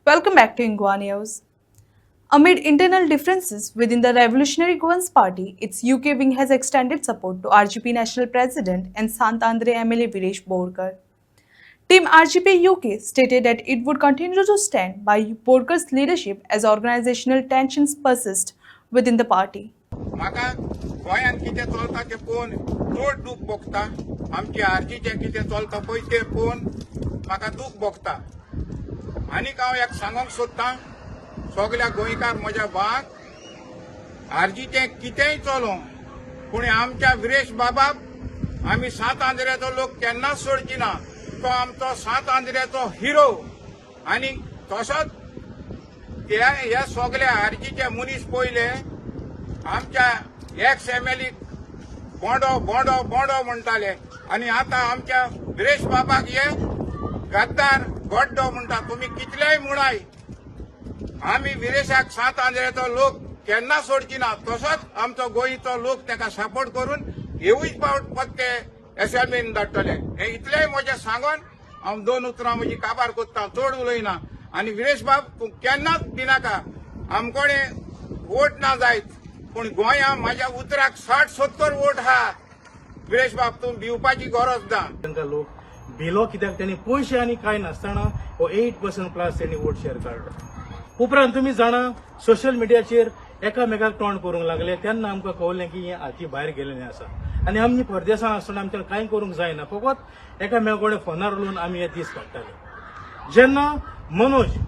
Welcome back to Ingwa News. Amid internal differences within the Revolutionary Governance Party, its UK wing has extended support to RGP National President and Sant Andre MLA Viresh Borkar. Team RGP UK stated that it would continue to stand by Borkar's leadership as organizational tensions persist within the party. म्हाका गोंयांत कितें चलता तें पळोवन चड दूख भोगता. आमचे आरजीचें कितें चलता पळय तें पळोवन म्हाका दूख भोगता. आनीक हांव एक सांगूंक सोदतां सगल्या गोंयकार म्हज्या भावांक आरजीचें कितेंय चलो पूण आमच्या विरेश बाबाक आमी सात आंद्र्याचो लोक केन्नाच सोडची ना. तो आमचो सात आंद्र्याचो हिरो आनी तसोच ह्या सगल्या आरजीचे मनीस पयले आमच्या एक्स एमएलए बोंडो बोंडो बोंडो म्हणटाले आनी आतां आमच्या विरेश बाबाक हे गद्दार गड्डो म्हणटा. तुमी कितलेय म्हणाय आमी विरेशाक सात आंद्र्याचो लोक केन्ना सोडची ना. तसोच आमचो गोंयचो लोक ताका सपोर्ट करून येवूच पावट पत्ते एसएलमीन धाडटले. हे इतलेय म्हजें सांगून हांव दोन उतरां म्हजी काबार कोत्ता, चड उलयना. आनी विरेश बाब तूं केन्नाच भिनाका. आमकोडे वोट ना जायत पूण गोंयांत म्हाज्या उतराक 60-70 वोट आहा. विरेश बाब तूं भिवपाची गरज ना. तांकां लोक भिलो कित्याक त्यांनी पयशे आनी कांय नासतना हो 8% प्लस त्यांनी वोट शेअर काडलो. उपरांत तुमी जाणा सोशल मिडियाचेर एकामेकाक तोंड करूंक लागले तेन्ना आमकां कळलें की हें हाती भायर गेलेलें आसा आनी आमी परदेसांत आसतना आमच्यान कांय करूंक जायना. फकत एकामेकाकडे फोनार उलोवन आमी हे दीस काडटाले. जेन्ना मनोज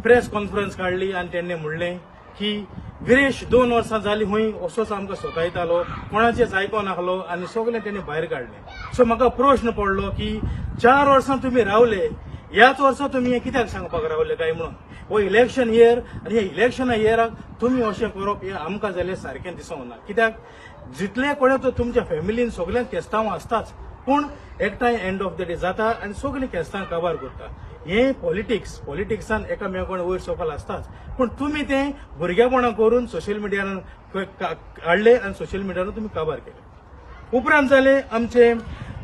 प्रेस कॉन्फरन्स काडली आनी तेणें म्हणलें की विरेश 2 वर्सां जाली हूंय असोच आमकां सोतायतालो, कोणाचेच आयको नाहलो आनी सगळें तेणें भायर काडलें. सो म्हाका प्रश्न पडलो की 4 वर्सां तुमी रावले, ह्याच वर्सा तुमी हें कित्याक सांगपाक रावले काय म्हणून. हो इलेक्शन इयर आनी ह्या इलेक्शना इयराक तुमी अशें करप हें आमकां जाल्यार सारकें दिसूंक ना. कित्याक जितले कोणे तो तुमच्या फॅमिलीन सगळ्यांक केस्तांव आसताच पूण एकठांय एंड ऑफ द डे जाता आनी सगळीं केस्तां काबार करता. हे पॉलिटिक्सान एकामेकाकडे वयर सकयल आसताच पूण तुमी तें भुरगेपणां करून सोशल मिडियान काडले आनी सोशल मिडियान तुमी काबार केले. उपरांत जाले आमचे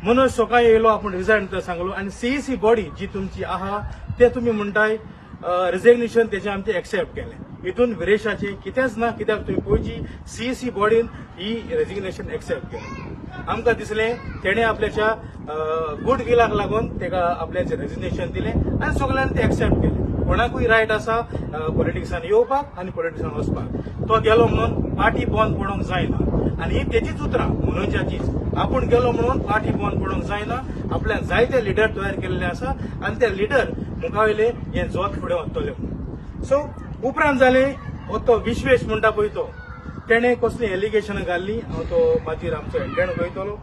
मनोज सकाळी येयलो, आपूण रिजायन सांगलो आनी सीईसी बॉडी जी तुमची आहा ते तुमी म्हणटाय रिजिग्नेशन तेजें आमचें एक्सेप्ट केलें. हितून विरेशाचें कितेंच ना कित्याक तुमी पयची सीईसी बॉडीन ही रेजिग्नेशन एक्सेप्ट केलें. आमकां दिसलें तेणें आपल्याच्या गुडविलाक लागून तेका आपल्याचें रेजिग्नेशन दिलें आनी सगळ्यांनी तें एक्सेप्ट केलें. कोणाकूय रायट आसा पॉलिटिक्सान येवपाक आनी पॉलिटिक्सान वचपाक. तो गेलो म्हणून पार्टी बंद पडोवंक जायना आनी ही तेजीच उतरां मनोजाचीच. आपूण गेलो म्हणून पार्टी बंद पडोवंक जायना. आपल्यान जायते लिडर तयार केल्ले आसा आनी ते लिडर मुखावयले हें जोत फुडें वतले म्हणून. सो उपरांत जालें हो तो विश्वेश म्हणटा पळय तो तेणें कसली एलिगेशनां घाल्ली, हांव तो मागीर आमचो एंडेण पळयतलो.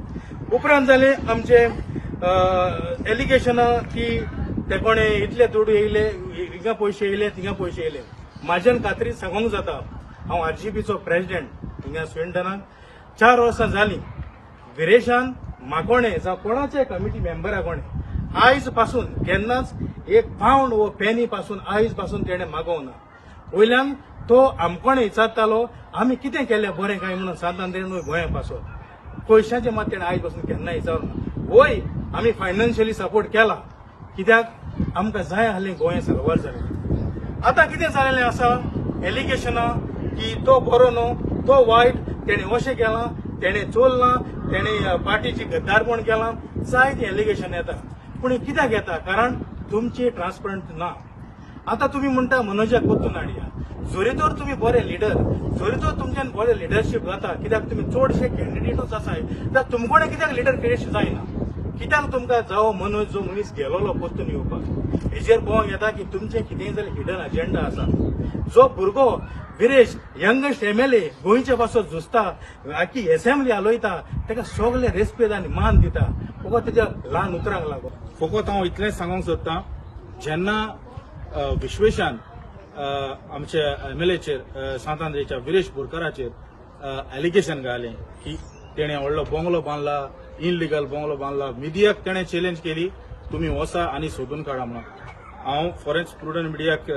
उपरांत जालें आमचे एलिगेशनां की ते कोणे इतले दुडू येयले, हिंगा पयशे येयले थिंगा पयशे येयले. म्हाज्यान खात्रीन सांगूंक जाता हांव आरजीपीचो प्रेसिडेंट हिंगा स्विडनाक 4 वर्सां जालीं. विरेशान म्हाकोणे जावं कोणाचे कमिटी मेंबरा कोणे आयज पासून केन्नाच एक पावंड वो पेनी पासून आयज पासून तेणें मागोवंक ना. वयल्यान तो आमकोणे विचारतालो आमी कितें केलें बरें काय म्हणून सांतांद्रेन गोंया पासून. पयशांचे मात तेणें आयज पासून केन्ना विचारूंक ना. वय आमी फायनान्शियली सपोर्ट केला कित्याक आमकां जाय आसलें गोंय सरवर जालें. आतां कितें जालेलें आसा एलिगेशनां की तो बरो न्हू, तो वायट, तेणें अशें केलां, तेणें चोरलां, तेणें पार्टीची गद्दारपण केलां, जायती एलिगेशन येता. पूण कित्याक येता कारण तुमची ट्रान्सपरंट ना. आतां तुमी म्हणटा मनोजाक परतून हाडया. जोरी तर तुमी बरे लिडर, जोरी तर तुमच्यान बरें लिडरशीप जाता कित्याक तुमी चडशे कॅन्डिडेटूच आसाय जाल्यार तुमकोडे कित्याक लिडर क्रिएशन जायना. कित्याक तुमकां जावो मनोज जो मनीस गेलोलो परतून येवपाक हेजेर पळोवंक येता की तुमचें कितेंय जाल्यार हिडन अजेंडा आसा. जो भुरगो विरेश यंगस्ट एमएलए गोंयचे पासून झुजता, आखी एसेंब्ली हालयता, ताका सगळे रेस्पेद आनी मान दिता फकत तेज्या ल्हान उतरांक लागून. फकत हांव इतलेंच सांगूंक सोदतां जेन्ना विश्वेशान आमच्या एमएलएचेर सांत आंद्रेच्या विरेश बोरकाराचेर एलिगेशन घालें की तेणें व्हडलो बंगलो बांदला, इनलिगल बंगलो बांदला, मिडियाक तेणें चॅलेंज केली तुमी वचा आनी सोदून काडा म्हणून. हांव फॉरेन्स प्रुडंट मिडियाक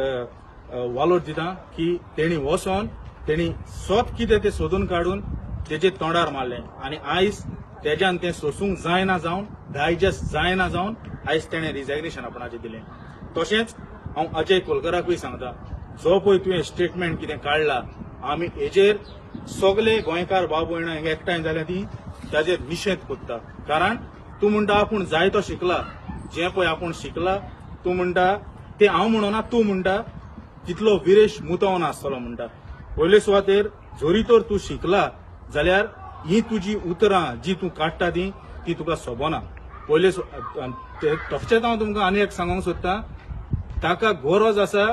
वालोर दिता की तेणी वचोन तेणी स्वत कितें तें सोदून काडून तेजे तोंडार मारलें आनी आयज तेज्यान तें सोसूंक जायना जावन डायजेस्ट जायना जावन आयज तेणें रिजिग्नेशन आपणाचें दिलें. तशेंच हांव अजय कोलकराकूय सांगता जो पळय तुवें स्टेटमेंट कितें काडला आमी हेजेर सगळे गोंयकार भाव भयणां एकठांय जाल्यार ती ताजेर निशेध कोत्ता. कारण तूं म्हणटा आपूण जाय तो शिकला, जें पळय आपूण शिकला तूं म्हणटा तें हांव म्हणना, तूं म्हणटा तितलो विरेश मुतोव नासतलो म्हणटा. पयले सुवातेर जोरी तर तूं शिकला जाल्यार ही तुजी उतरां जी तूं काडटा ती तुका सोबना. पयले तशेंच हांव तुमकां आनी एक सांगूंक सोदतां, ताका गरज आसा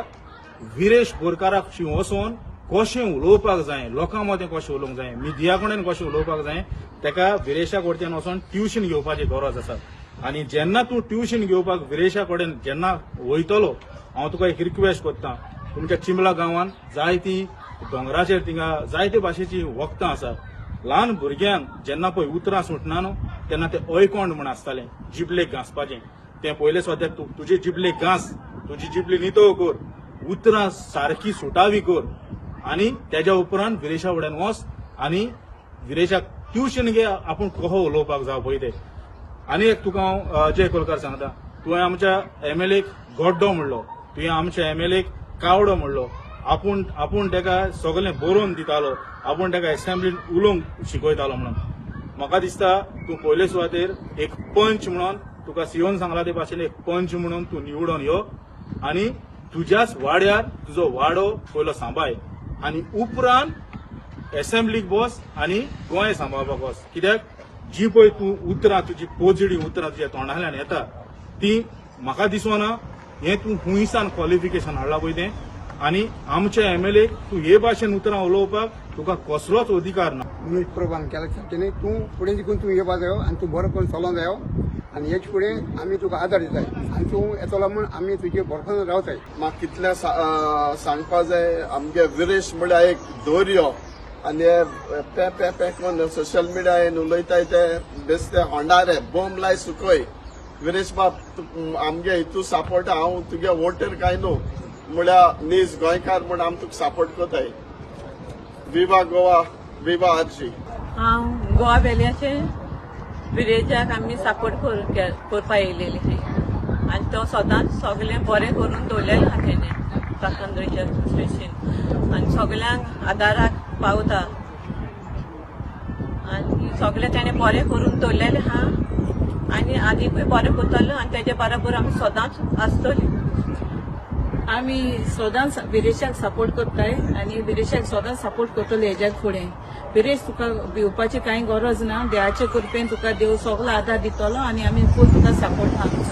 विरेश बोरकाराक वचोन कशें उलोवपाक जाय, लोकां मदें कशें उलोवंक जाय, मिडिया कडेन कशें उलोवपाक जाय, ताका विरेशा कडच्यान वचोन ट्युशन घेवपाची गरज आसा. आनी जेन्ना तूं ट्युशन घेवपाक विरेशा कडेन जेन्ना वयतलो, हांव तुका एक रिक्वेस्ट करतां, तुमच्या चिंबला गांवांत जायतीं दोंगराचेर थिंगा जायते भाशेची वखदां आसा. ल्हान भुरग्यांक जेन्ना पळय उतरां सुटना न्हू तेन्ना ते अयकोंड म्हण आसतालें, जिबलेक घांसपाचें. तें पयले सद्याक तुजे जिबलेक घांस, तुजी जिबली नितळ कर, उतरां सारकी सुटावी कर आनी तेज्या उपरांत विरेशा फुड्यान वच आनी विरेशाक ट्युशन घे आपूण कसो उलोवपाक जाय पळय तें. आनी एक तुका हांव अजय कोलकार सांगता, तुवें आमच्या एमएलएक गड्डो म्हणलो, तुवें आमच्या एमएलएक कावडो म्हणलो, आपूण ताका सगळें बरोवन दितालो, आपूण ताका एसेंब्लीन उलोवंक शिकयतालो म्हणून. म्हाका दिसता तूं पयले सुवातेर एक पंच म्हणून, तुका सीओन सांगला ते भाशेन एक पंच म्हणून तूं निवडून यो आनी तुज्याच वाड्यार तुजो वाडो पयलो सांबाळ आनी उपरांत एसेंब्लीक बस आनी गोंय सांबाळपाक वच. कित्याक जी पळय तूं उतरां, तुजी पोजडी उतरां तुज्या तोंडांतल्यान येता ती म्हाका दिसना हें तूं हुंयसान क्वॉलिफिकेशन हाडलां पळय तें. आनी आमच्या एमएलएक तूं हे भाशेन उतरां उलोवपाक तुका कसलोच अधिकार ना. मनीस प्रभान केला न्ही, तूं फुडें देखून तूं येवपा जायो आनी तूं बरो करून चलोवंक जायो आनी हेचे फुडें आमी तुका आदार दिताय आनी तूं येतलो म्हूण आमी तुजे बरोबर रावताय. म्हाका कितलें सांगपा जाय, आमगे विरेश म्हळ्यार एक धैर्य आनी पे पे पे करून सोशल मिडियान उलयताय ते बेश्टे होंडारे बॉम्ब लाय सुकय. विरेश बाब आमगे हितू सपोर्ट, हांव तुगे वोटर काय न्हू म्हळ्यार नीज गोंयकार म्हूण आमी तुका सपोर्ट कोताय. विवा गोवा, विवा आरजी. हांव गोवा वेल्याचे विरेजाक आमी सपोर्ट करपा येयलेली आनी तो सदांच सगळें बरें करून दवरलेलें आहा तेणें कांकणद्रेच्या स्पेसीन आनी सगळ्यांक आदाराक पावता आनी सगळें तेणें बरें करून दवरलेलें आहा आनी आनीकूय बरें करतलो आनी तेजे बरोबर आमी सदांच आसतलीं. आमी सदांच विरेशाक सपोर्ट करताय आनी विरेशाक सदांच सपोर्ट करतले हेज्याक फुडें. विरेश तुका भिवपाची कांय गरज ना, देवाचे कृपेन तुका देव सगळो आदार दितलो आनी आमी फूल तुका सपोर्ट आहा.